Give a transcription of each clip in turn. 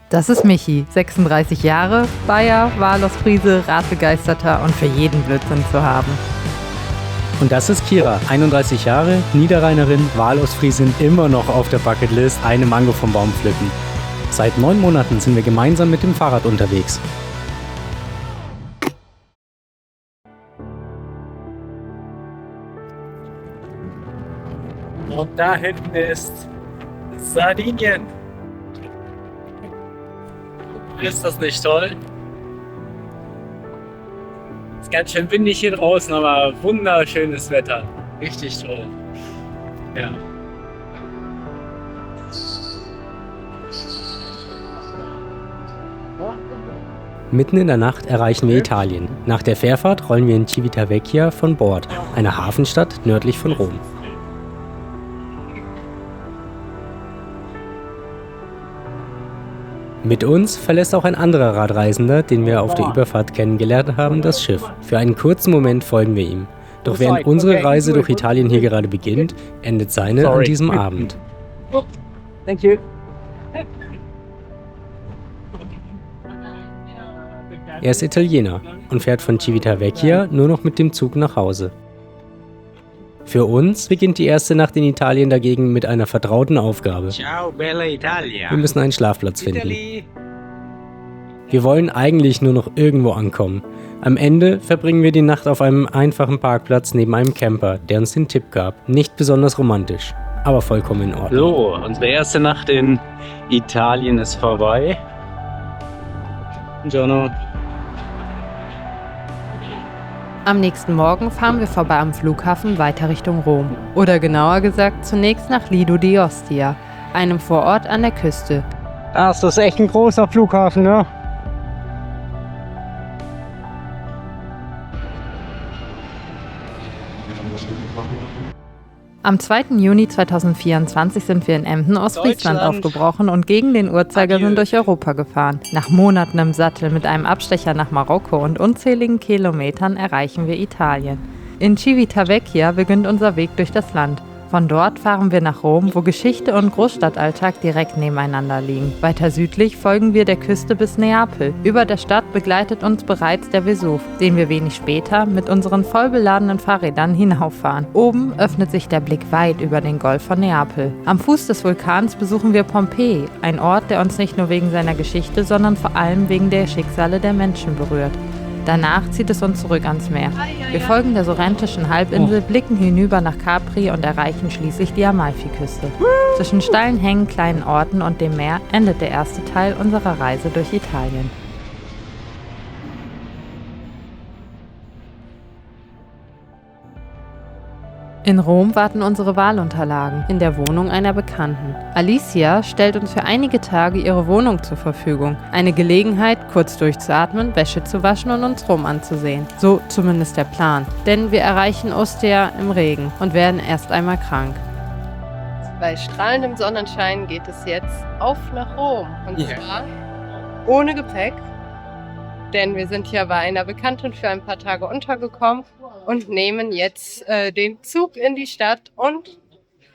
Das ist Michi, 36 Jahre, Bayer, Walostfriese, Radbegeisterter und für jeden Blödsinn zu haben. Und das ist Kira, 31 Jahre, Niederrheinerin, Walostfriesin, immer noch auf der Bucketlist, eine Mango vom Baum pflücken. Seit 9 Monaten sind wir gemeinsam mit dem Fahrrad unterwegs. Und da hinten ist Sardinien. Ist das nicht toll? Ist ganz schön windig hier draußen, aber wunderschönes Wetter. Richtig toll. Ja. Mitten in der Nacht erreichen wir Italien. Nach der Fährfahrt rollen wir in Civitavecchia von Bord, einer Hafenstadt nördlich von Rom. Mit uns verlässt auch ein anderer Radreisender, den wir auf der Überfahrt kennengelernt haben, das Schiff. Für einen kurzen Moment folgen wir ihm. Doch während unsere Reise durch Italien hier gerade beginnt, endet seine an diesem Abend. Thank you. Er ist Italiener und fährt von Civitavecchia nur noch mit dem Zug nach Hause. Für uns beginnt die erste Nacht in Italien dagegen mit einer vertrauten Aufgabe. Ciao, bella Italia. Wir müssen einen Schlafplatz finden. Wir wollen eigentlich nur noch irgendwo ankommen. Am Ende verbringen wir die Nacht auf einem einfachen Parkplatz neben einem Camper, der uns den Tipp gab. Nicht besonders romantisch, aber vollkommen in Ordnung. So, unsere erste Nacht in Italien ist vorbei. Giorno. Am nächsten Morgen fahren wir vorbei am Flughafen weiter Richtung Rom. Oder genauer gesagt zunächst nach Lido di Ostia, einem Vorort an der Küste. Das ist echt ein großer Flughafen, ne? Am 2. Juni 2024 sind wir in Emden, Ostfriesland aufgebrochen und gegen den Uhrzeigersinn durch Europa gefahren. Nach Monaten im Sattel mit einem Abstecher nach Marokko und unzähligen Kilometern erreichen wir Italien. In Civitavecchia beginnt unser Weg durch das Land. Von dort fahren wir nach Rom, wo Geschichte und Großstadtalltag direkt nebeneinander liegen. Weiter südlich folgen wir der Küste bis Neapel. Über der Stadt begleitet uns bereits der Vesuv, den wir wenig später mit unseren vollbeladenen Fahrrädern hinauffahren. Oben öffnet sich der Blick weit über den Golf von Neapel. Am Fuß des Vulkans besuchen wir Pompeji, ein Ort, der uns nicht nur wegen seiner Geschichte, sondern vor allem wegen der Schicksale der Menschen berührt. Danach zieht es uns zurück ans Meer. Wir folgen der sorrentischen Halbinsel, blicken hinüber nach Capri und erreichen schließlich die Amalfiküste. Zwischen steilen Hängen, kleinen Orten und dem Meer endet der erste Teil unserer Reise durch Italien. In Rom warten unsere Wahlunterlagen in der Wohnung einer Bekannten. Alicia stellt uns für einige Tage ihre Wohnung zur Verfügung. Eine Gelegenheit, kurz durchzuatmen, Wäsche zu waschen und uns Rom anzusehen. So zumindest der Plan. Denn wir erreichen Ostia im Regen und werden erst einmal krank. Bei strahlendem Sonnenschein geht es jetzt auf nach Rom. Und zwar ohne Gepäck. Denn wir sind hier bei einer Bekannten für ein paar Tage untergekommen und nehmen jetzt den Zug in die Stadt und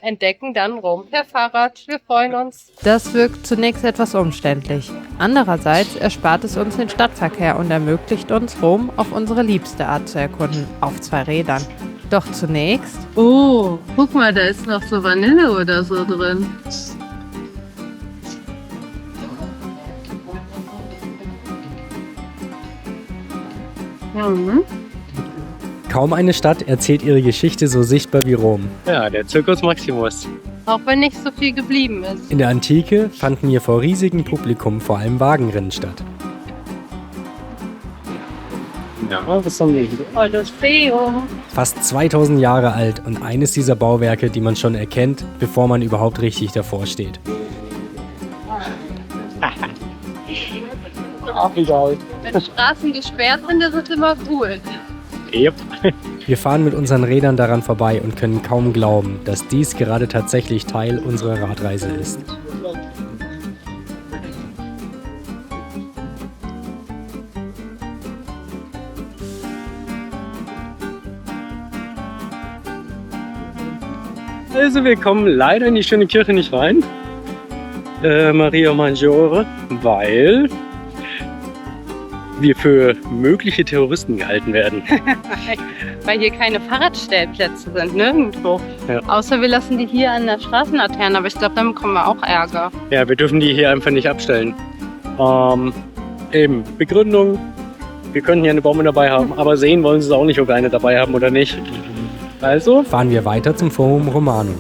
entdecken dann Rom per Fahrrad. Wir freuen uns. Das wirkt zunächst etwas umständlich. Andererseits erspart es uns den Stadtverkehr und ermöglicht uns, Rom auf unsere liebste Art zu erkunden, auf 2 Rädern. Doch zunächst... Oh, guck mal, da ist noch so Vanille oder so drin. Mhm. Kaum eine Stadt erzählt ihre Geschichte so sichtbar wie Rom. Ja, der Circus Maximus. Auch wenn nicht so viel geblieben ist. In der Antike fanden hier vor riesigem Publikum vor allem Wagenrennen statt. Ja, was haben wir hier? Kolosseum. Fast 2000 Jahre alt und eines dieser Bauwerke, die man schon erkennt, bevor man überhaupt richtig davor steht. Wenn Straßen gesperrt sind, ist es immer cool. Yep. Wir fahren mit unseren Rädern daran vorbei und können kaum glauben, dass dies gerade tatsächlich Teil unserer Radreise ist. Also wir kommen leider in die schöne Kirche nicht rein. Maria Maggiore, weil wir für mögliche Terroristen gehalten werden. Weil hier keine Fahrradstellplätze sind, nirgendwo. Ja. Außer wir lassen die hier an der Straßenlaterne, aber ich glaube, dann bekommen wir auch Ärger. Ja, wir dürfen die hier einfach nicht abstellen. Eben, Begründung, wir können hier eine Bombe dabei haben, aber sehen wollen sie es auch nicht, ob wir eine dabei haben oder nicht. Also Fahren wir weiter zum Forum Romanum.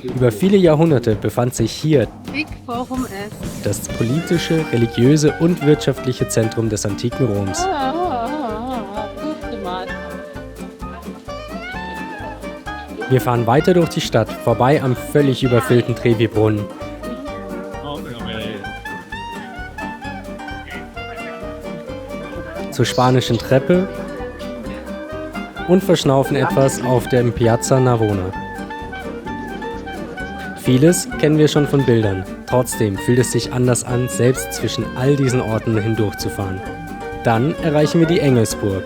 Über viele Jahrhunderte befand sich hier Big Forum S. das politische, religiöse und wirtschaftliche Zentrum des antiken Roms. Gut gemalt. Wir fahren weiter durch die Stadt, vorbei am völlig überfüllten Trevi-Brunnen. Zur spanischen Treppe und verschnaufen etwas auf der Piazza Navona. Vieles kennen wir schon von Bildern. Trotzdem fühlt es sich anders an, selbst zwischen all diesen Orten hindurchzufahren. Dann erreichen wir die Engelsburg.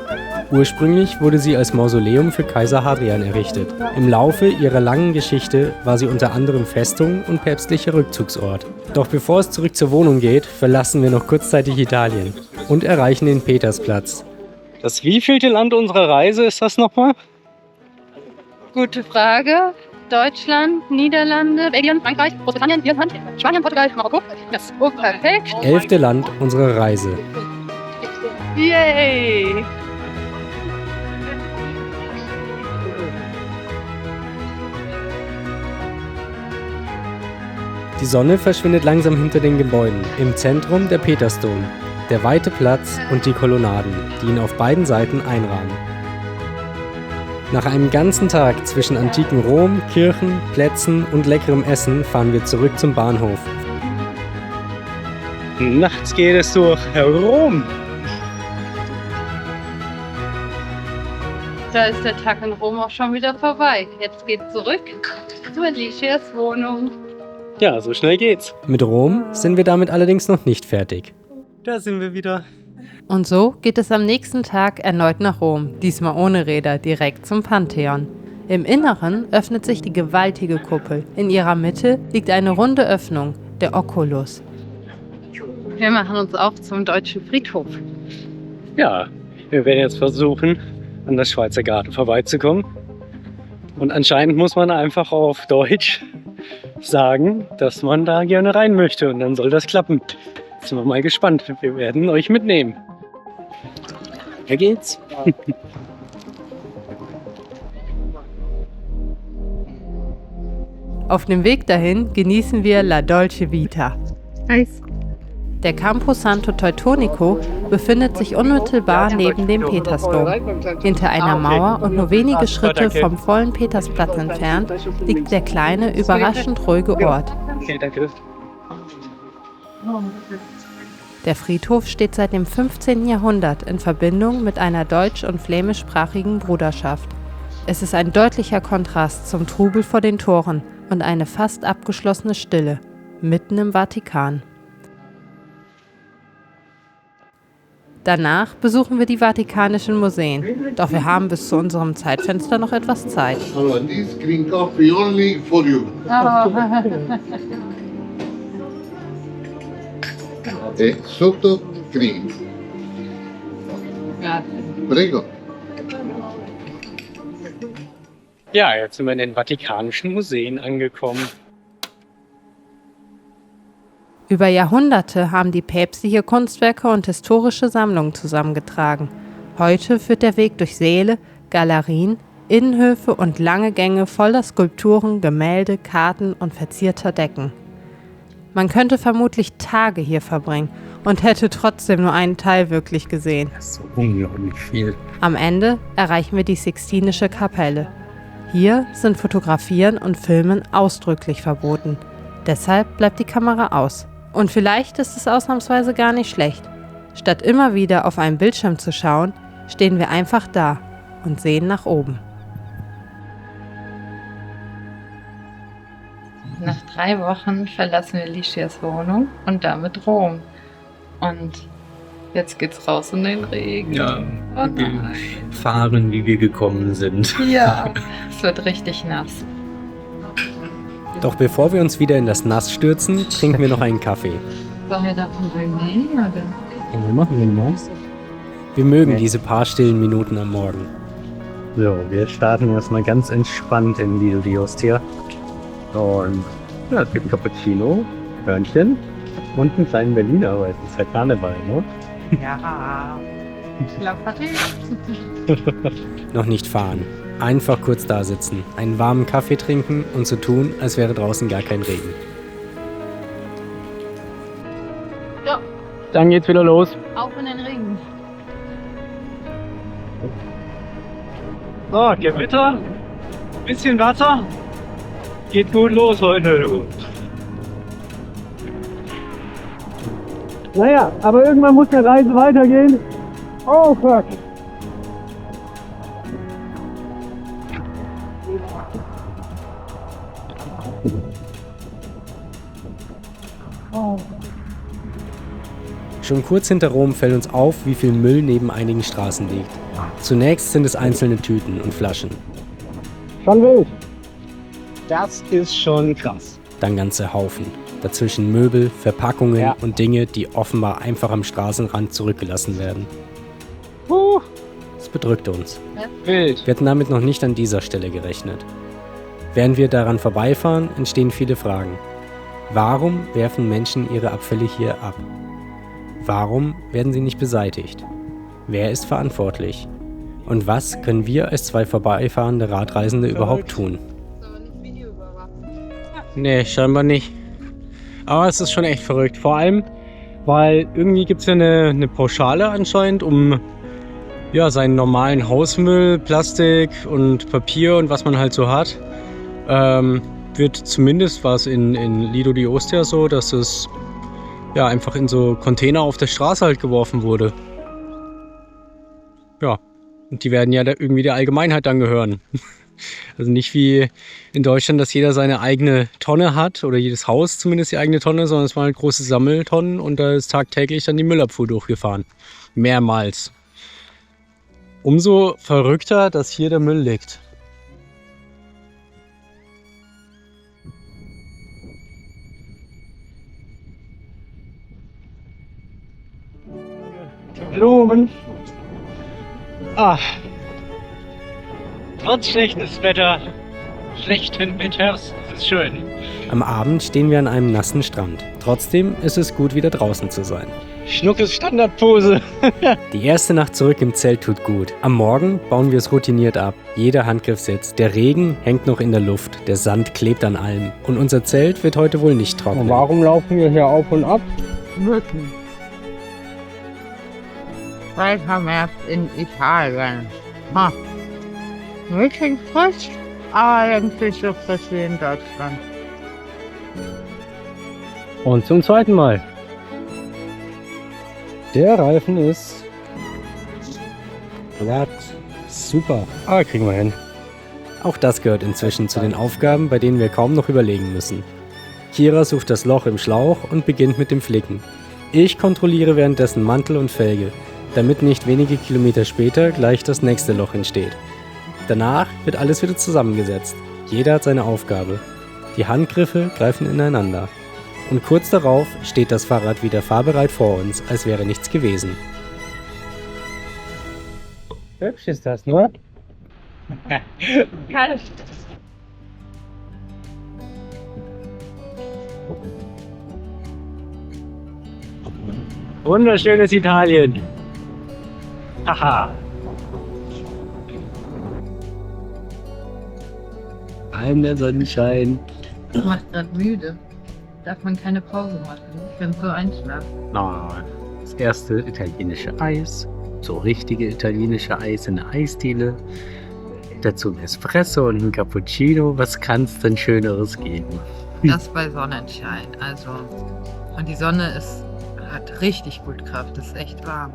Ursprünglich wurde sie als Mausoleum für Kaiser Hadrian errichtet. Im Laufe ihrer langen Geschichte war sie unter anderem Festung und päpstlicher Rückzugsort. Doch bevor es zurück zur Wohnung geht, verlassen wir noch kurzzeitig Italien und erreichen den Petersplatz. das wievielte Land unserer Reise ist das nochmal? Gute Frage. Deutschland, Niederlande, Belgien, Frankreich, Großbritannien, Irland, Spanien, Portugal, Marokko. Das ist perfekt. 11. Land unserer Reise. Yay! Die Sonne verschwindet langsam hinter den Gebäuden. Im Zentrum der Petersdom, der weite Platz und die Kolonnaden, die ihn auf beiden Seiten einrahmen. Nach einem ganzen Tag zwischen antikem Rom, Kirchen, Plätzen und leckerem Essen fahren wir zurück zum Bahnhof. Nachts geht es durch Rom. Da ist der Tag in Rom auch schon wieder vorbei. Jetzt geht's zurück zu Alicias Wohnung. Ja, so schnell geht's. Mit Rom sind wir damit allerdings noch nicht fertig. Da sind wir wieder. Und so geht es am nächsten Tag erneut nach Rom, diesmal ohne Räder, direkt zum Pantheon. Im Inneren öffnet sich die gewaltige Kuppel. In ihrer Mitte liegt eine runde Öffnung, der Oculus. Wir machen uns auf zum Deutschen Friedhof. Ja, wir werden jetzt versuchen, an der Schweizer Garten vorbeizukommen. Und anscheinend muss man einfach auf Deutsch sagen, dass man da gerne rein möchte. Und dann soll das klappen. Jetzt sind wir mal gespannt. Wir werden euch mitnehmen. Hier geht's. Auf dem Weg dahin genießen wir La Dolce Vita. Eis. Der Campo Santo Teutonico befindet sich unmittelbar neben dem Petersdom. Hinter einer Mauer und nur wenige Schritte vom vollen Petersplatz entfernt liegt der kleine, überraschend ruhige Ort. Okay, danke. Der Friedhof steht seit dem 15. Jahrhundert in Verbindung mit einer deutsch- und flämischsprachigen Bruderschaft. Es ist ein deutlicher Kontrast zum Trubel vor den Toren und eine fast abgeschlossene Stille, mitten im Vatikan. Danach besuchen wir die Vatikanischen Museen, doch wir haben bis zu unserem Zeitfenster noch etwas Zeit. This green coffee only for you. E sotto green. Prego. Ja, jetzt sind wir in den Vatikanischen Museen angekommen. Über Jahrhunderte haben die Päpste hier Kunstwerke und historische Sammlungen zusammengetragen. Heute führt der Weg durch Säle, Galerien, Innenhöfe und lange Gänge voller Skulpturen, Gemälde, Karten und verzierter Decken. Man könnte vermutlich Tage hier verbringen und hätte trotzdem nur einen Teil wirklich gesehen. Das ist so unglaublich viel. Am Ende erreichen wir die Sixtinische Kapelle. Hier sind Fotografieren und Filmen ausdrücklich verboten. Deshalb bleibt die Kamera aus. Und vielleicht ist es ausnahmsweise gar nicht schlecht. Statt immer wieder auf einen Bildschirm zu schauen, stehen wir einfach da und sehen nach oben. Nach 3 Wochen verlassen wir Alicias Wohnung und damit Rom. Und jetzt geht's raus in den Regen. Ja, Oh wir nein. fahren, wie wir gekommen sind. Ja, es wird richtig nass. Doch bevor wir uns wieder in das Nass stürzen, trinken wir noch einen Kaffee. Sollen wir davon nehmen oder? Wir machen den mal. Wir mögen diese paar stillen Minuten am Morgen. So, wir starten erstmal ganz entspannt in Lido di Ostia. Und ja, es gibt Cappuccino, Hörnchen und einen kleinen Berliner, weil es ist ja Karneval, ne? Ja. Noch nicht fahren. Einfach kurz da sitzen, einen warmen Kaffee trinken und so tun, als wäre draußen gar kein Regen. Ja. Dann geht's wieder los. Auf in den Regen. So, Gewitter, bisschen Wasser. Geht gut los heute. Naja, aber irgendwann muss der Reise weitergehen. Oh fuck. Schon kurz hinter Rom fällt uns auf, wie viel Müll neben einigen Straßen liegt. Zunächst sind es einzelne Tüten und Flaschen. Schon wild. Das ist schon krass. Dann ganze Haufen. Dazwischen Möbel, Verpackungen und Dinge, die offenbar einfach am Straßenrand zurückgelassen werden. Das bedrückt uns. Wild. Wir hatten damit noch nicht an dieser Stelle gerechnet. Während wir daran vorbeifahren, entstehen viele Fragen. Warum werfen Menschen ihre Abfälle hier ab? Warum werden sie nicht beseitigt? Wer ist verantwortlich? Und was können wir als zwei vorbeifahrende Radreisende überhaupt tun? Nee, scheinbar nicht. Aber es ist schon echt verrückt. Vor allem, weil irgendwie gibt es ja eine Pauschale anscheinend, um ja, seinen normalen Hausmüll, Plastik und Papier und was man halt so hat, wird zumindest was in Lido di Ostia so, dass es ja einfach in so Container auf der Straße halt geworfen wurde. Ja, und die werden ja irgendwie der Allgemeinheit dann gehören. Also nicht wie in Deutschland, dass jeder seine eigene Tonne hat oder jedes Haus zumindest die eigene Tonne, sondern es waren halt große Sammeltonnen und da ist tagtäglich dann die Müllabfuhr durchgefahren. Mehrmals. Umso verrückter, dass hier der Müll liegt. Blumen. Trotz schlechtes Wetter, schlechten Wetters, es ist schön. Am Abend stehen wir an einem nassen Strand. Trotzdem ist es gut, wieder draußen zu sein. Schnuckes Standardpose. Die erste Nacht zurück im Zelt tut gut. Am Morgen bauen wir es routiniert ab. Jeder Handgriff sitzt. Der Regen hängt noch in der Luft. Der Sand klebt an allem. Und unser Zelt wird heute wohl nicht trocken. Warum laufen wir hier auf und ab? Mücken. Weltvermehrt in Italien. Wirklich frisch, aber eigentlich so frisch wie in Deutschland. Und zum zweiten Mal. Der Reifen ist glatt. Super. Kriegen wir hin. Auch das gehört inzwischen zu den Aufgaben, bei denen wir kaum noch überlegen müssen. Kira sucht das Loch im Schlauch und beginnt mit dem Flicken. Ich kontrolliere währenddessen Mantel und Felge, damit nicht wenige Kilometer später gleich das nächste Loch entsteht. Danach wird alles wieder zusammengesetzt. Jeder hat seine Aufgabe. Die Handgriffe greifen ineinander. Und kurz darauf steht das Fahrrad wieder fahrbereit vor uns, als wäre nichts gewesen. Hübsch ist das, ne? Kalt. Wunderschönes Italien. Haha. Der Sonnenschein. Du machst gerade müde. Darf man keine Pause machen? Ich bin so einschlafen. Das erste italienische Eis. So richtige italienische Eis in der Eisdiele. Dazu ein Espresso und ein Cappuccino. Was kann es denn Schöneres geben? Das bei Sonnenschein. Also, und die Sonne hat richtig gut Kraft. Das ist echt warm.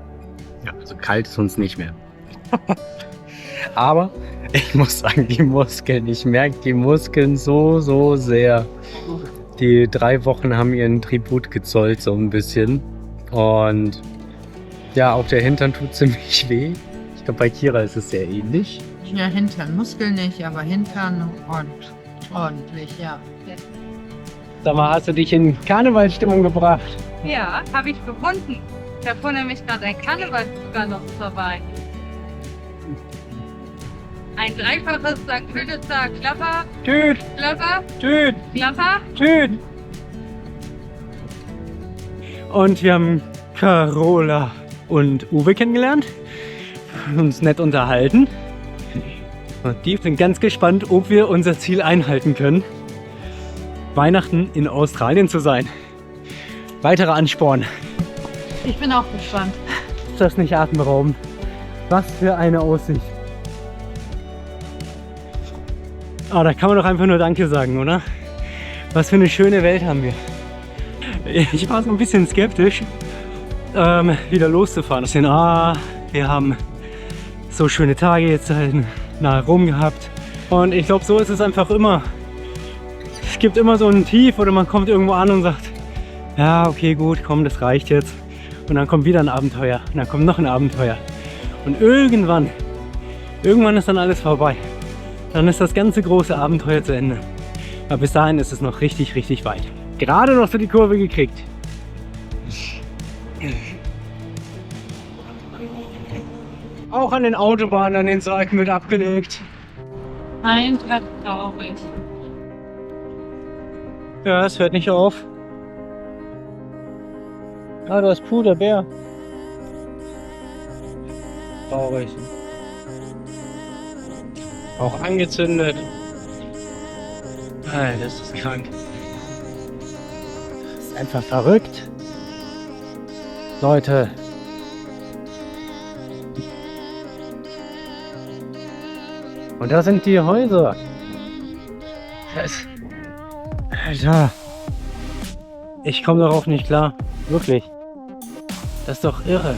Ja, also kalt ist uns nicht mehr. Aber ich muss sagen, die Muskeln, ich merke die Muskeln so sehr. Die 3 Wochen haben ihren Tribut gezollt, so ein bisschen. Und ja, auch der Hintern tut ziemlich weh. Ich glaube, bei Kira ist es sehr ähnlich. Ja, Hintern, Muskeln nicht, aber Hintern und ordentlich, ja. Sag mal, hast du dich in Karnevalsstimmung gebracht? Ja, habe ich gefunden. Da fuhr nämlich gerade ein Karnevalszug noch vorbei. Ein dreifaches St. Pölitzer Klapper, Tüt, Klapper, tüt, Klapper. tüt. Und wir haben Carola und Uwe kennengelernt, uns nett unterhalten. Und die sind ganz gespannt, ob wir unser Ziel einhalten können, Weihnachten in Australien zu sein. Weiterer Ansporn. Ich bin auch gespannt. Ist das nicht atemberaubend? Was für eine Aussicht. Oh, da kann man doch einfach nur Danke sagen, oder? Was für eine schöne Welt haben wir. Ich war so ein bisschen skeptisch, wieder loszufahren. Wir haben so schöne Tage jetzt nahe Rom gehabt. Und ich glaube, so ist es einfach immer. Es gibt immer so ein Tief oder man kommt irgendwo an und sagt, ja, okay, gut, komm, das reicht jetzt. Und dann kommt wieder ein Abenteuer und dann kommt noch ein Abenteuer. Und irgendwann ist dann alles vorbei. Dann ist das ganze große Abenteuer zu Ende. Aber bis dahin ist es noch richtig, richtig weit. Gerade noch so die Kurve gekriegt. Auch an den Autobahnen, an den Seiten wird abgelegt. Einfach traurig. Ja, es hört nicht auf. Ah, da ist Puh, der Bär. Traurig. Auch angezündet. Alter, das ist krank. Das ist einfach verrückt. Leute. Und da sind die Häuser. Alter. Ich komme darauf nicht klar. Wirklich. Das ist doch irre.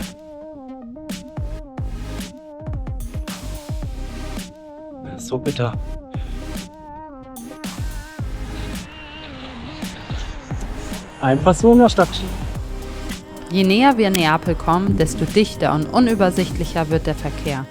Das ist so bitter. Einfach so in der Stadt. Je näher wir Neapel kommen, desto dichter und unübersichtlicher wird der Verkehr.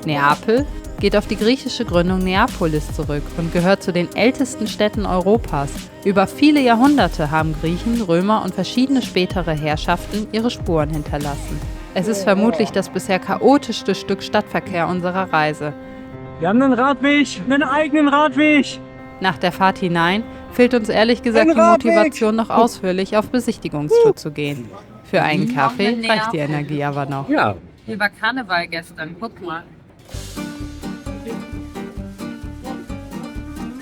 Neapel geht auf die griechische Gründung Neapolis zurück und gehört zu den ältesten Städten Europas. Über viele Jahrhunderte haben Griechen, Römer und verschiedene spätere Herrschaften ihre Spuren hinterlassen. Es ist vermutlich das bisher chaotischste Stück Stadtverkehr unserer Reise. Wir haben einen Radweg, einen eigenen Radweg. Nach der Fahrt hinein fehlt uns ehrlich gesagt die Motivation, noch ausführlich auf Besichtigungstour zu gehen. Für einen Kaffee reicht die Energie aber noch. Ja. Über Karneval gestern, guck mal.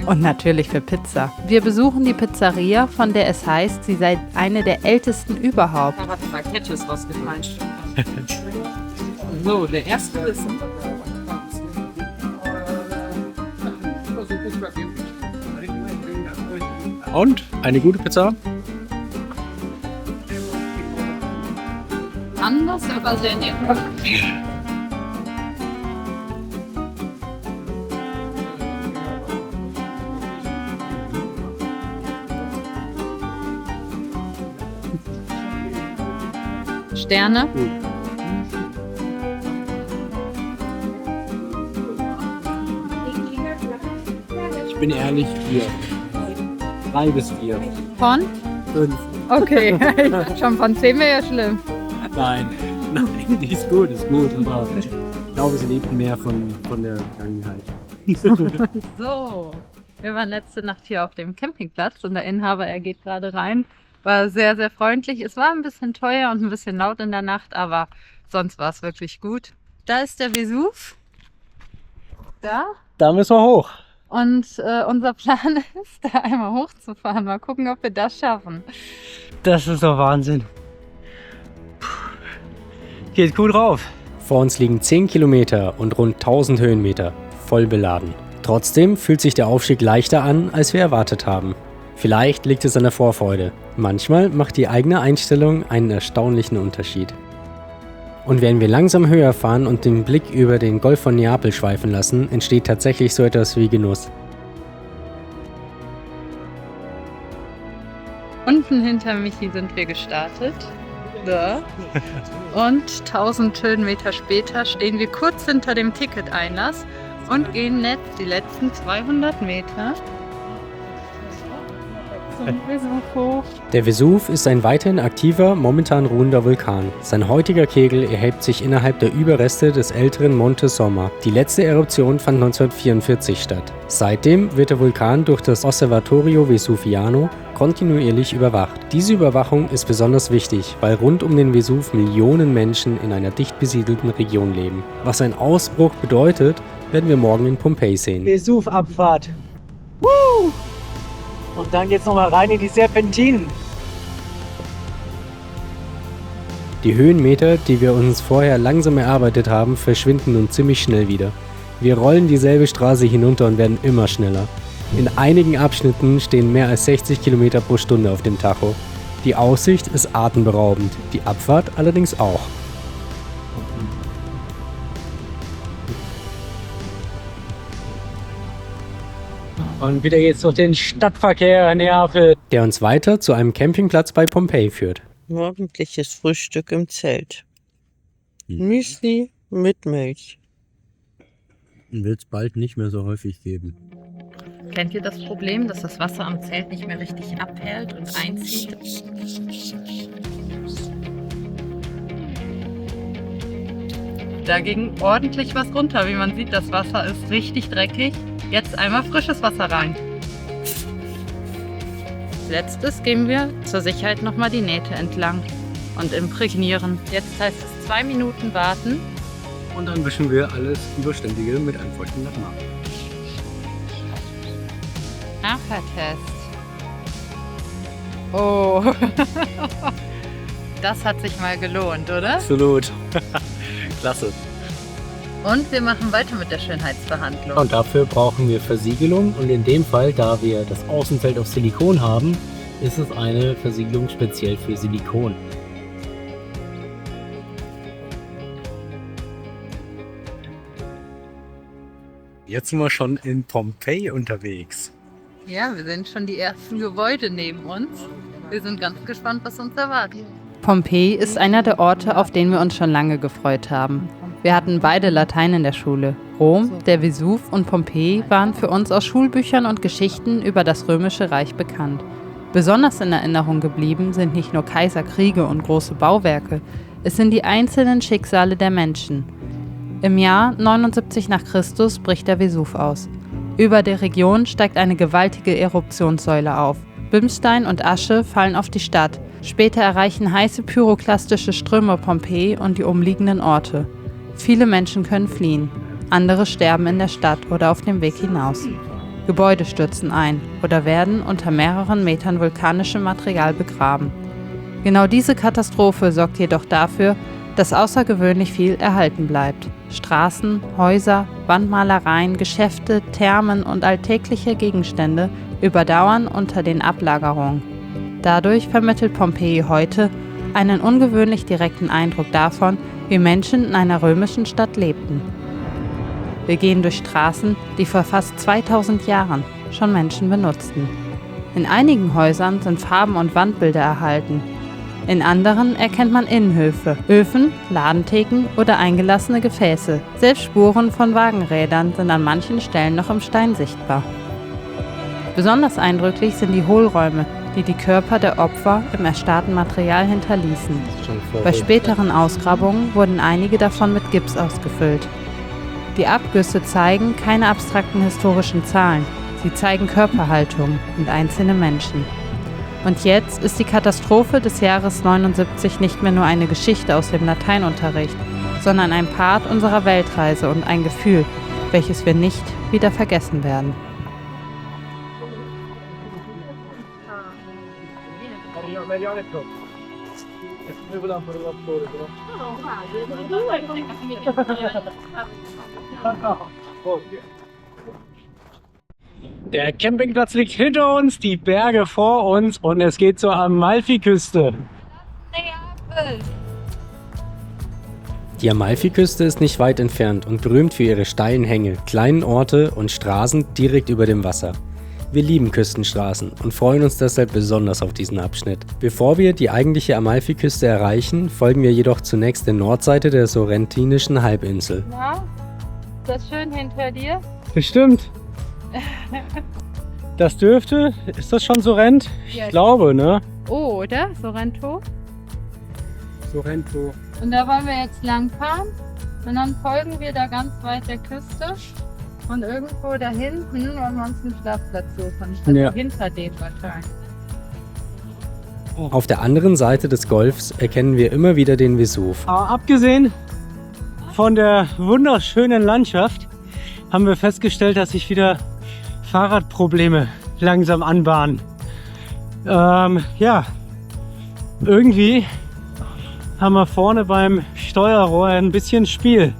Und natürlich für Pizza. Wir besuchen die Pizzeria, von der es heißt, sie sei eine der ältesten überhaupt. Da hat Rakete ist rausgefallen. So, der erste ist. Und? Eine gute Pizza? Anders, aber sehr nett. Sterne. Ich bin ehrlich, 4. 3 bis 4. Von? 5. Okay, schon von 10 wäre ja schlimm. Nein, die ist gut, aber ich glaube, sie lebt mehr von der Vergangenheit. So, wir waren letzte Nacht hier auf dem Campingplatz und der Inhaber, er geht gerade rein. War sehr, sehr freundlich. Es war ein bisschen teuer und ein bisschen laut in der Nacht, aber sonst war es wirklich gut. Da ist der Vesuv. Da müssen wir hoch. Und unser Plan ist, da einmal hochzufahren. Mal gucken, ob wir das schaffen. Das ist doch Wahnsinn. Geht gut rauf. Vor uns liegen 10 Kilometer und rund 1000 Höhenmeter, voll beladen. Trotzdem fühlt sich der Aufstieg leichter an, als wir erwartet haben. Vielleicht liegt es an der Vorfreude. Manchmal macht die eigene Einstellung einen erstaunlichen Unterschied. Und wenn wir langsam höher fahren und den Blick über den Golf von Neapel schweifen lassen, entsteht tatsächlich so etwas wie Genuss. Unten hinter Michi sind wir gestartet. Da. Und 1000 Höhenmeter später stehen wir kurz hinter dem Ticketeinlass und gehen jetzt die letzten 200 Meter Der Vesuv ist ein weiterhin aktiver, momentan ruhender Vulkan. Sein heutiger Kegel erhebt sich innerhalb der Überreste des älteren Monte Somma. Die letzte Eruption fand 1944 statt. Seitdem wird der Vulkan durch das Osservatorio Vesuviano kontinuierlich überwacht. Diese Überwachung ist besonders wichtig, weil rund um den Vesuv Millionen Menschen in einer dicht besiedelten Region leben. Was ein Ausbruch bedeutet, werden wir morgen in Pompeji sehen. Vesuvabfahrt. Woo! Und dann geht's nochmal rein in die Serpentinen. Die Höhenmeter, die wir uns vorher langsam erarbeitet haben, verschwinden nun ziemlich schnell wieder. Wir rollen dieselbe Straße hinunter und werden immer schneller. In einigen Abschnitten stehen mehr als 60 km pro Stunde auf dem Tacho. Die Aussicht ist atemberaubend, die Abfahrt allerdings auch. Und wieder geht's durch den Stadtverkehr in Neapel. Der uns weiter zu einem Campingplatz bei Pompeji führt. Morgendliches Frühstück im Zelt. Müsli mit Milch. Wird es bald nicht mehr so häufig geben. Kennt ihr das Problem, dass das Wasser am Zelt nicht mehr richtig abperlt und einzieht? Da ging ordentlich was runter, wie man sieht. Das Wasser ist richtig dreckig. Jetzt einmal frisches Wasser rein. Als letztes gehen wir zur Sicherheit nochmal die Nähte entlang und imprägnieren. Jetzt heißt es 2 Minuten warten. Und dann wischen wir alles Überständige mit einem feuchten Lappen ab. Nachhertest. Oh, das hat sich mal gelohnt, oder? Absolut. Klasse. Und wir machen weiter mit der Schönheitsbehandlung. Und dafür brauchen wir Versiegelung und in dem Fall, da wir das Außenfeld aus Silikon haben, ist es eine Versiegelung speziell für Silikon. Jetzt sind wir schon in Pompeji unterwegs. Ja, wir sehen schon die ersten Gebäude neben uns. Wir sind ganz gespannt, was uns erwartet. Pompeji ist einer der Orte, auf den wir uns schon lange gefreut haben. Wir hatten beide Latein in der Schule. Rom, der Vesuv und Pompeji waren für uns aus Schulbüchern und Geschichten über das Römische Reich bekannt. Besonders in Erinnerung geblieben sind nicht nur Kaiserkriege und große Bauwerke, es sind die einzelnen Schicksale der Menschen. Im Jahr 79 nach Christus bricht der Vesuv aus. Über der Region steigt eine gewaltige Eruptionssäule auf. Bimstein und Asche fallen auf die Stadt. Später erreichen heiße pyroklastische Ströme Pompeji und die umliegenden Orte. Viele Menschen können fliehen. Andere sterben in der Stadt oder auf dem Weg hinaus. Gebäude stürzen ein oder werden unter mehreren Metern vulkanischem Material begraben. Genau diese Katastrophe sorgt jedoch dafür, dass außergewöhnlich viel erhalten bleibt. Straßen, Häuser, Wandmalereien, Geschäfte, Thermen und alltägliche Gegenstände überdauern unter den Ablagerungen. Dadurch vermittelt Pompeji heute einen ungewöhnlich direkten Eindruck davon, wie Menschen in einer römischen Stadt lebten. Wir gehen durch Straßen, die vor fast 2000 Jahren schon Menschen benutzten. In einigen Häusern sind Farben und Wandbilder erhalten. In anderen erkennt man Innenhöfe, Öfen, Ladentheken oder eingelassene Gefäße. Selbst Spuren von Wagenrädern sind an manchen Stellen noch im Stein sichtbar. Besonders eindrücklich sind die Hohlräume, die die Körper der Opfer im erstarrten Material hinterließen. Bei späteren Ausgrabungen wurden einige davon mit Gips ausgefüllt. Die Abgüsse zeigen keine abstrakten historischen Zahlen, sie zeigen Körperhaltung und einzelne Menschen. Und jetzt ist die Katastrophe des Jahres 79 nicht mehr nur eine Geschichte aus dem Lateinunterricht, sondern ein Part unserer Weltreise und ein Gefühl, welches wir nicht wieder vergessen werden. Der Campingplatz liegt hinter uns, die Berge vor uns und es geht zur Amalfiküste. Die Amalfiküste ist nicht weit entfernt und berühmt für ihre steilen Hänge, kleinen Orte und Straßen direkt über dem Wasser. Wir lieben Küstenstraßen und freuen uns deshalb besonders auf diesen Abschnitt. Bevor wir die eigentliche Amalfiküste erreichen, folgen wir jedoch zunächst der Nordseite der Sorrentinischen Halbinsel. Na, ist das schön hinter dir? Bestimmt. Das dürfte, ist das schon Sorrent? Ja. Ich glaube, ne? Oh, oder? Sorrento. Sorrento. Und da wollen wir jetzt lang fahren. Und dann folgen wir da ganz weit der Küste. Und irgendwo da hinten wollen wir uns einen Schlafplatz suchen. Also Ja. hinter dem wahrscheinlich. Auf der anderen Seite des Golfs erkennen wir immer wieder den Vesuv. Aber abgesehen von der wunderschönen Landschaft haben wir festgestellt, dass sich wieder Fahrradprobleme langsam anbahnen. Ja, irgendwie haben wir vorne beim Steuerrohr ein bisschen Spiel.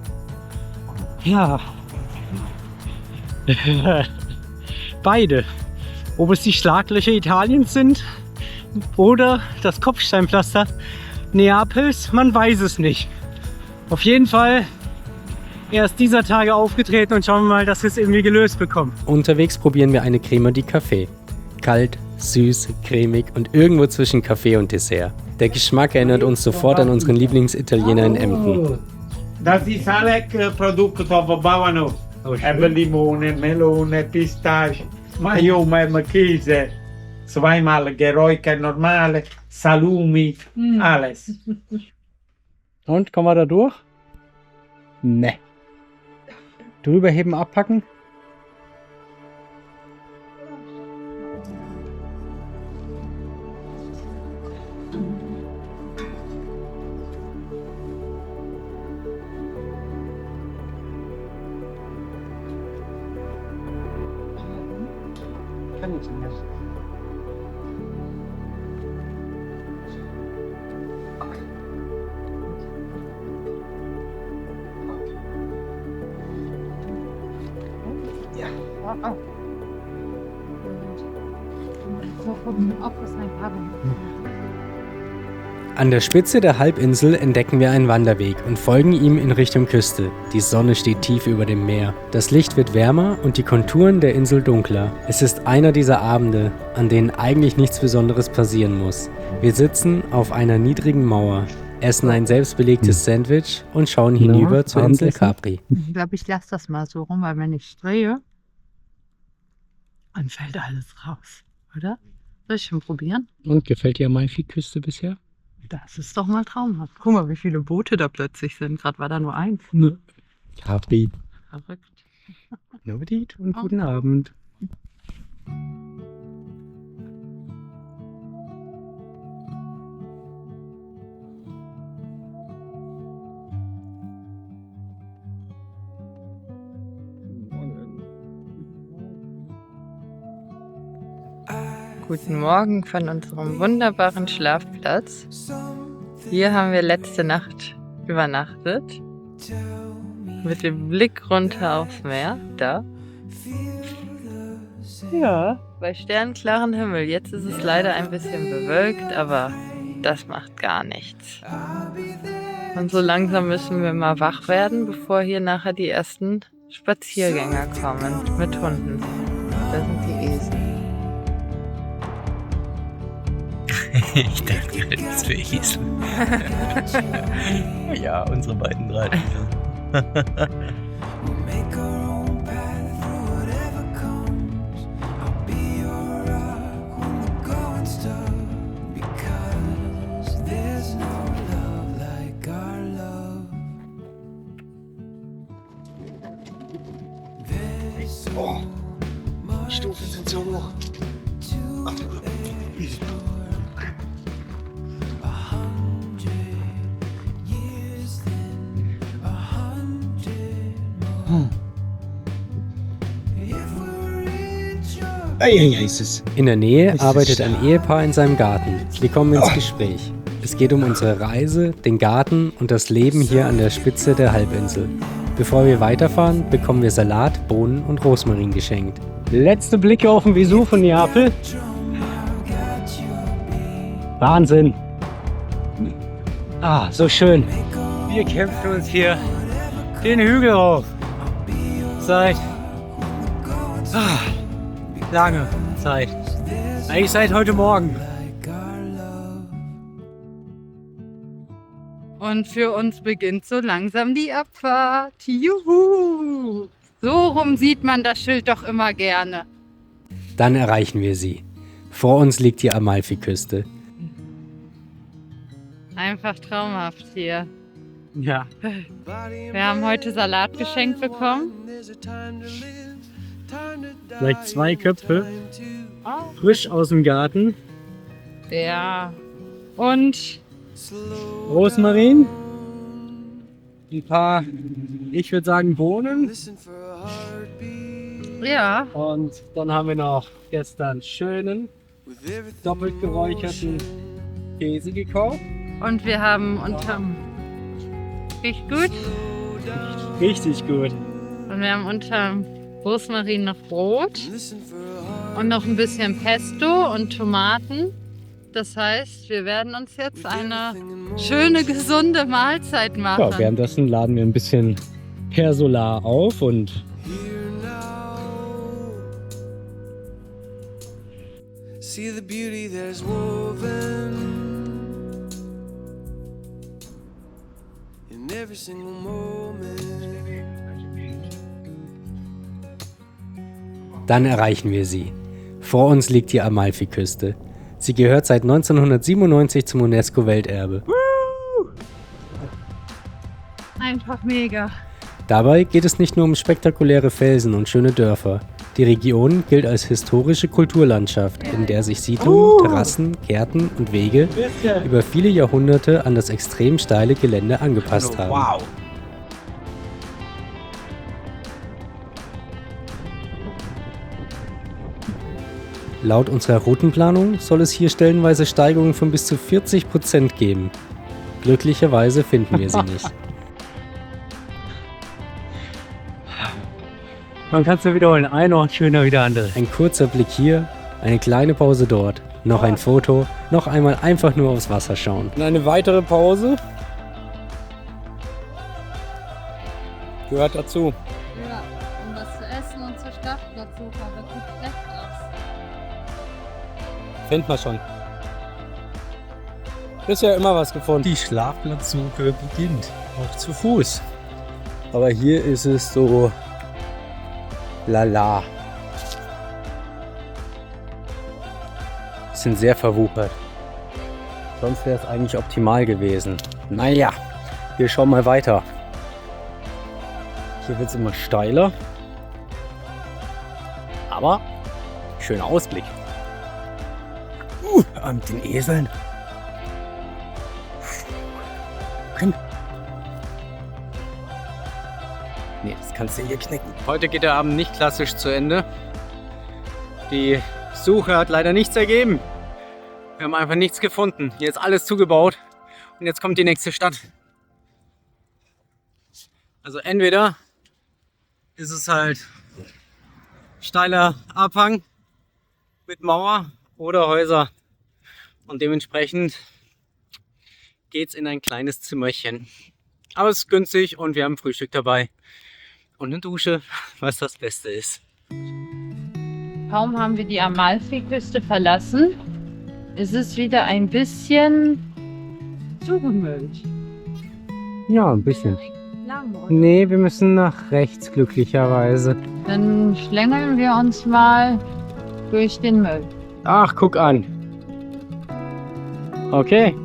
Ja. Beide. Ob es die Schlaglöcher Italiens sind oder das Kopfsteinpflaster Neapels, man weiß es nicht. Auf jeden Fall erst dieser Tage aufgetreten und schauen wir mal, dass wir es irgendwie gelöst bekommen. Unterwegs probieren wir eine Crema di Café. Kalt, süß, cremig und irgendwo zwischen Kaffee und Dessert. Der Geschmack erinnert uns sofort an unseren Lieblingsitaliener in Emden. Das ist alles Produkt von Bauernhof. Eben Limone, Melone, Pistache, Maiome, Käse, zweimal Geräucher normale, Salumi, alles. Und, kommen wir da durch? Ne. Drüber heben, abpacken. Kann ich nicht. An der Spitze der Halbinsel entdecken wir einen Wanderweg und folgen ihm in Richtung Küste. Die Sonne steht tief über dem Meer. Das Licht wird wärmer und die Konturen der Insel dunkler. Es ist einer dieser Abende, an denen eigentlich nichts Besonderes passieren muss. Wir sitzen auf einer niedrigen Mauer, essen ein selbstbelegtes Sandwich und schauen hinüber zur Insel Capri. Ich glaube, ich lasse das mal so rum, weil wenn ich drehe, dann fällt alles raus, oder? Soll ich schon probieren? Und, gefällt dir Amalfi-Küste bisher? Das ist doch mal traumhaft. Guck mal, wie viele Boote da plötzlich sind. Gerade war da nur eins. Ne. Capri. Verrückt. Norbert und guten Abend. Guten Morgen von unserem wunderbaren Schlafplatz. Hier haben wir letzte Nacht übernachtet. Mit dem Blick runter aufs Meer. Da. Ja. Bei sternklaren Himmel. Jetzt ist es leider ein bisschen bewölkt, aber das macht gar nichts. Und so langsam müssen wir mal wach werden, bevor hier nachher die ersten Spaziergänger kommen mit Hunden. Da sind die Esel. Ich dachte, das ist für Esel. Ja, unsere beiden drei. Oh, die Stufen sind so hoch. In der Nähe arbeitet ein Ehepaar in seinem Garten. Wir kommen ins Gespräch. Es geht um unsere Reise, den Garten und das Leben hier an der Spitze der Halbinsel. Bevor wir weiterfahren, bekommen wir Salat, Bohnen und Rosmarin geschenkt. Letzte Blicke auf den Vesuv von Neapel. Wahnsinn. Ah, so schön. Wir kämpfen uns hier den Hügel rauf. Seit lange Zeit. Eigentlich seit heute Morgen. Und für uns beginnt so langsam die Abfahrt. Juhu! So rum sieht man das Schild doch immer gerne. Dann erreichen wir sie. Vor uns liegt die Amalfiküste. Einfach traumhaft hier. Ja. Wir haben heute Salat geschenkt bekommen. Vielleicht 2 Köpfe. Frisch aus dem Garten. Ja. Und Rosmarin. Ein paar, ich würde sagen, Bohnen. ja, Und dann haben wir noch gestern schönen, doppelt geräucherten Käse gekauft. und wir haben unterm... Riecht gut. Richtig gut. Und wir haben unterm Rosmarin noch Brot und noch ein bisschen Pesto und Tomaten. Das heißt, wir werden uns jetzt eine schöne, gesunde Mahlzeit machen. Ja, währenddessen laden wir ein bisschen Persolar auf und see the beauty there's woven in every single moment. Dann erreichen wir sie. Vor uns liegt die Amalfiküste. Sie gehört seit 1997 zum UNESCO-Welterbe. Einfach mega. Dabei geht es nicht nur um spektakuläre Felsen und schöne Dörfer. Die Region gilt als historische Kulturlandschaft, in der sich Siedlungen, Terrassen, Gärten und Wege über viele Jahrhunderte an das extrem steile Gelände angepasst haben. wow. Laut unserer Routenplanung soll es hier stellenweise Steigungen von bis zu 40% geben. Glücklicherweise finden wir sie nicht. Man kann es ja wiederholen. Ein Ort schöner wie der andere. Ein kurzer Blick hier, eine kleine Pause dort, noch ein Foto, noch einmal einfach nur aufs Wasser schauen. Und eine weitere Pause gehört dazu. Ja, um was zu essen und zur Schlafplatzsuche, aber sieht schlecht aus. Kennt man schon. Ist ja immer was gefunden. Die Schlafplatzsuche beginnt, auch zu Fuß. Aber hier ist es so lala. Sind sehr verwuchert. Sonst wäre es eigentlich optimal gewesen. Naja, wir schauen mal weiter. Hier wird es immer steiler. Aber schöner Ausblick. Mit den Eseln. Nee, das kannst du hier knicken. Heute geht der Abend nicht klassisch zu Ende. Die Suche hat leider nichts ergeben. Wir haben einfach nichts gefunden. Hier ist alles zugebaut und jetzt kommt die nächste Stadt. Also entweder ist es halt steiler Abhang mit Mauer oder Häuser. Und dementsprechend geht es in ein kleines Zimmerchen. Aber es ist günstig und wir haben Frühstück dabei. Und eine Dusche, was das Beste ist. Kaum haben wir die Amalfiküste verlassen, ist es wieder ein bisschen zugemüllt. Ja, ein bisschen. Lang, oder? Nee, wir müssen nach rechts, glücklicherweise. Dann schlängeln wir uns mal durch den Müll. Ach, guck an. Okay.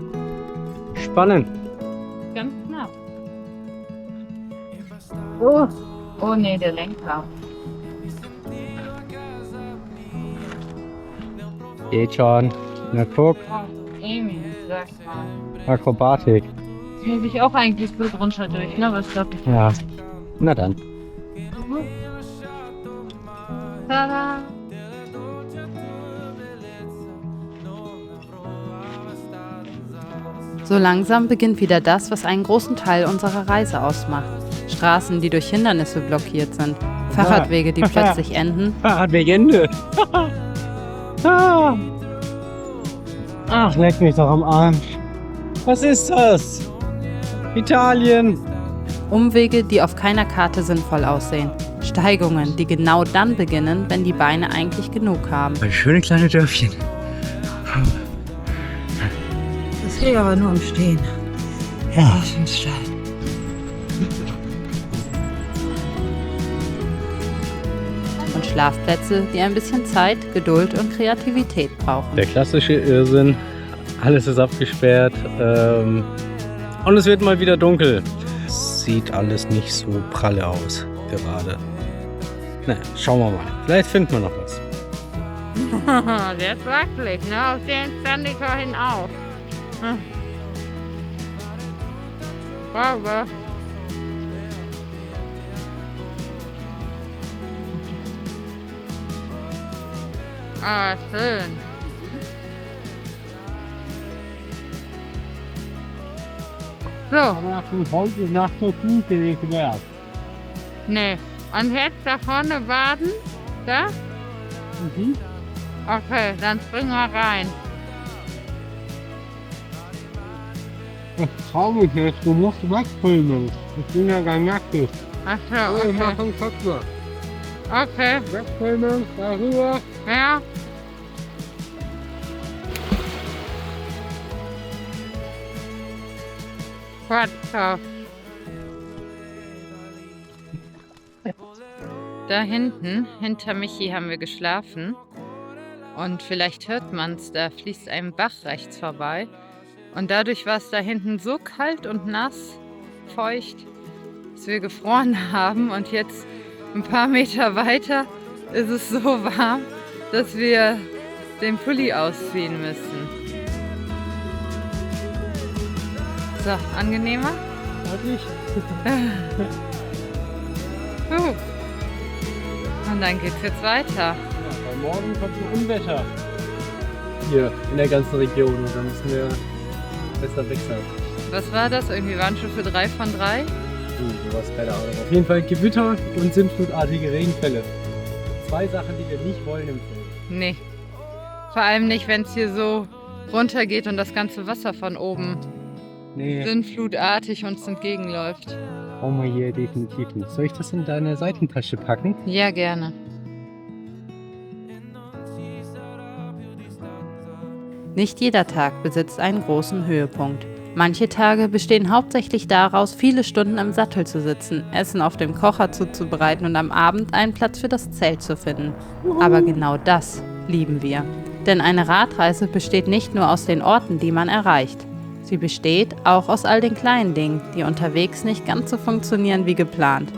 Spannend. Ganz knapp. Oh, oh nee, der Lenker. Geht schon. Na guck, Oh, Emil, sag mal. Akrobatik. Das muss ich auch eigentlich gut runter durch, ne? Was glaub ich? Ja. Na dann. Tada! So langsam beginnt wieder das, was einen großen Teil unserer Reise ausmacht. Straßen, die durch Hindernisse blockiert sind. Fahrradwege, die plötzlich enden. Fahrradwegende. Ach, leck mich doch am Arsch. Was ist das? Italien. Umwege, die auf keiner Karte sinnvoll aussehen. Steigungen, die genau dann beginnen, wenn die Beine eigentlich genug haben. Ein schöne kleine Dörfchen. Das geht aber nur im Stehen. Ja. Ich bin steil. Und Schlafplätze, die ein bisschen Zeit, Geduld und Kreativität brauchen. Der klassische Irrsinn, alles ist abgesperrt und es wird mal wieder dunkel. Sieht alles nicht so pralle aus gerade. Na, schauen wir mal. Vielleicht finden wir noch was. Der ist wackelig, ne? Auf den stand ich vorhin auch. Wow. Ah, schön. So. Heute Nacht so gut nicht wert. Nee. Und jetzt da vorne baden? Da? Okay, dann springen wir rein. Ich trau mich nicht, du musst wegfilmen. Ich bin ja gar nackig. Ach so, Ich okay. mach einen Kopf. Okay. Wegfilmen, darüber. Ja. Quatsch. Da hinten, hinter Michi, haben wir geschlafen. Und vielleicht hört man's, da fließt ein Bach rechts vorbei. Und dadurch war es da hinten so kalt und nass, feucht, dass wir gefroren haben. Und jetzt ein paar Meter weiter ist es so warm, dass wir den Pulli ausziehen müssen. So, angenehmer? Wirklich? Und dann geht's jetzt weiter. Ja, weil morgen kommt ein Unwetter. Hier in der ganzen Region und dann müssen wir besser weg sein. Was war das? Irgendwie Warnstufe 3 von 3? Sowas, keine Ahnung. Auf jeden Fall Gewitter und sintflutartige Regenfälle. 2 Sachen, die wir nicht wollen im Film. Nee. Vor allem nicht, wenn es hier so runtergeht und das ganze Wasser von oben sintflutartig uns entgegenläuft. Brauchen wir hier definitiv nicht. Soll ich das in deine Seitentasche packen? Ja, gerne. Nicht jeder Tag besitzt einen großen Höhepunkt. Manche Tage bestehen hauptsächlich daraus, viele Stunden im Sattel zu sitzen, Essen auf dem Kocher zuzubereiten und am Abend einen Platz für das Zelt zu finden. Aber genau das lieben wir. Denn eine Radreise besteht nicht nur aus den Orten, die man erreicht. Sie besteht auch aus all den kleinen Dingen, die unterwegs nicht ganz so funktionieren wie geplant.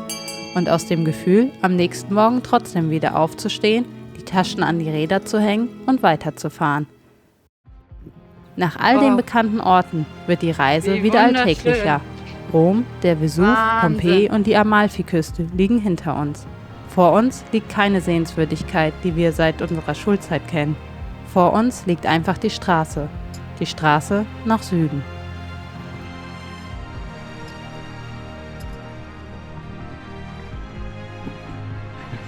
Und aus dem Gefühl, am nächsten Morgen trotzdem wieder aufzustehen, die Taschen an die Räder zu hängen und weiterzufahren. Nach all den bekannten Orten wird die Reise wieder alltäglicher. Rom, der Vesuv, Pompeji und die Amalfiküste liegen hinter uns. Vor uns liegt keine Sehenswürdigkeit, die wir seit unserer Schulzeit kennen. Vor uns liegt einfach die Straße. Die Straße nach Süden.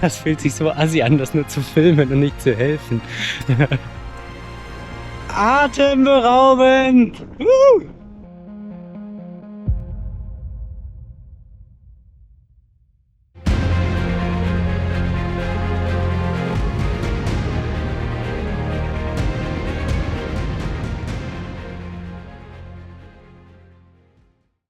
Das fühlt sich so assi an, das nur zu filmen und nicht zu helfen. Atemberaubend!